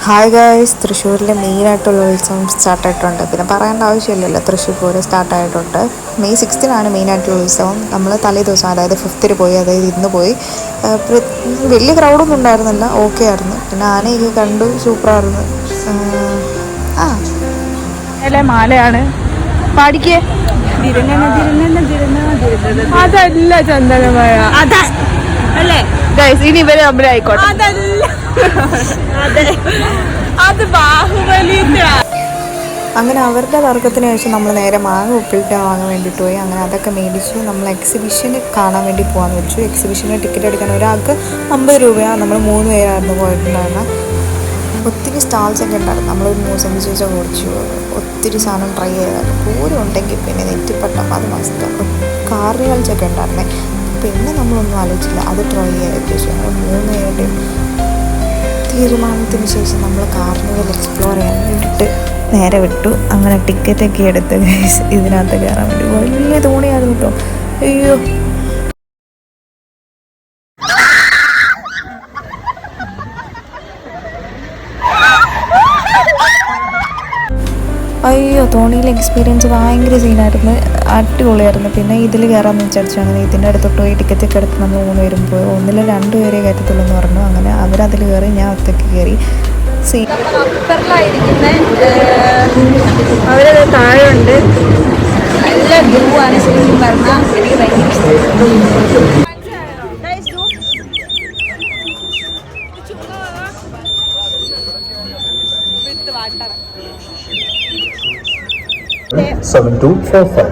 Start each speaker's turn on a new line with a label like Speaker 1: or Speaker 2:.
Speaker 1: Hi guys, തൃശ്ശൂരിലെ മെയിനായിട്ടുള്ള ഉത്സവം സ്റ്റാർട്ടായിട്ടുണ്ട്. പിന്നെ പറയേണ്ട ആവശ്യമില്ലല്ലോ, തൃശ്ശൂർ പൂരം സ്റ്റാർട്ടായിട്ടുണ്ട്. മെയ് 6-നാണ് മെയിനായിട്ടുള്ള ഉത്സവം. നമ്മൾ തലേ ദിവസം, അതായത് 5th പോയി, അതായത് ഇന്ന് പോയി. വലിയ ക്രൗഡൊന്നും ഉണ്ടായിരുന്നില്ല, ഓക്കെ ആയിരുന്നു. പിന്നെ ആനയൊക്കെ കണ്ടു, സൂപ്പറായിരുന്നു. ആ
Speaker 2: അല്ലേ മാലയാണ് പാടിക്കേ. അതല്ല ചന്ദനമഴ അല്ലേ ഗൈസ്, ഇനി ഇവരെ തമ്മിലായിക്കോട്ടെ. അതല്ല, അത് ബാഹുബലിന്റെ.
Speaker 1: അങ്ങനെ അവരുടെ തർക്കത്തിന് ശേഷം നമ്മൾ നേരെ മാങ്ങ ഉപ്പിലിട്ട് വാങ്ങാൻ വേണ്ടിയിട്ട് പോയി. അങ്ങനെ അതൊക്കെ മേടിച്ച് നമ്മൾ എക്സിബിഷന് കാണാൻ വേണ്ടി പോകാമെന്ന് വെച്ചു. എക്സിബിഷന് ടിക്കറ്റ് എടുക്കാൻ ഒരാൾക്ക് 50 രൂപയാണ്. നമ്മൾ 3 പേരായിരുന്നു പോയിട്ടുണ്ടായിരുന്നത്. ഒത്തിരി സ്റ്റാൾസൊക്കെ ഉണ്ടായിരുന്നു. നമ്മളൊരു മ്യൂസിയം ജ്യൂസൊക്കെ കുടിച്ചു. ഒത്തിരി സാധനം ട്രൈ ചെയ്തായിരുന്നു. പൂരം ഉണ്ടെങ്കിൽ പിന്നെ നെറ്റിപ്പട്ടം അത് മസ്റ്റ്. കാർണിവൽസൊക്കെ ഉണ്ടായിരുന്നേ. പിന്നെ നമ്മളൊന്നും ആലോചിച്ചില്ല, അത് ട്രൈ ചെയ്യാൻ ഞങ്ങൾ 3 പേരുടെയും തീരുമാനത്തിന് ശേഷം നമ്മൾ കാർണിവൽ എക്സ്പ്ലോർ ചെയ്യാൻ വേണ്ടിയിട്ട് നേരെ വിട്ടു. അങ്ങനെ ടിക്കറ്റൊക്കെ എടുത്ത് ഇതിനകത്ത് കയറാൻ വേണ്ടി വലിയ തോണിയായിരുന്നു കേട്ടോ. അയ്യോ, തോണിയിലെ എക്സ്പീരിയൻസ് ഭയങ്കര സീനായിരുന്നു, അടിപൊളിയായിരുന്നു. പിന്നെ ഇതിൽ കയറാമെന്ന് വിചാരിച്ചു. അങ്ങനെ ഇതിൻ്റെ അടുത്തോട്ട് പോയി ടിക്കറ്റൊക്കെ എടുത്ത് നമ്മൾ 3 പേരും പോയി. 1-ൽ 2 പേരെ കയറ്റത്തുള്ളൂ എന്ന് പറഞ്ഞു. അങ്ങനെ അവരതിൽ കയറി, ഞാൻ ഒറ്റയ്ക്ക് കയറി.
Speaker 2: അവരത് താഴെയുണ്ട്. നല്ല വ്യൂ ആണ് ശരിക്കും പറഞ്ഞാൽ. എനിക്ക് ഭയങ്കര ഇഷ്ടപ്പെട്ടു.
Speaker 3: 7245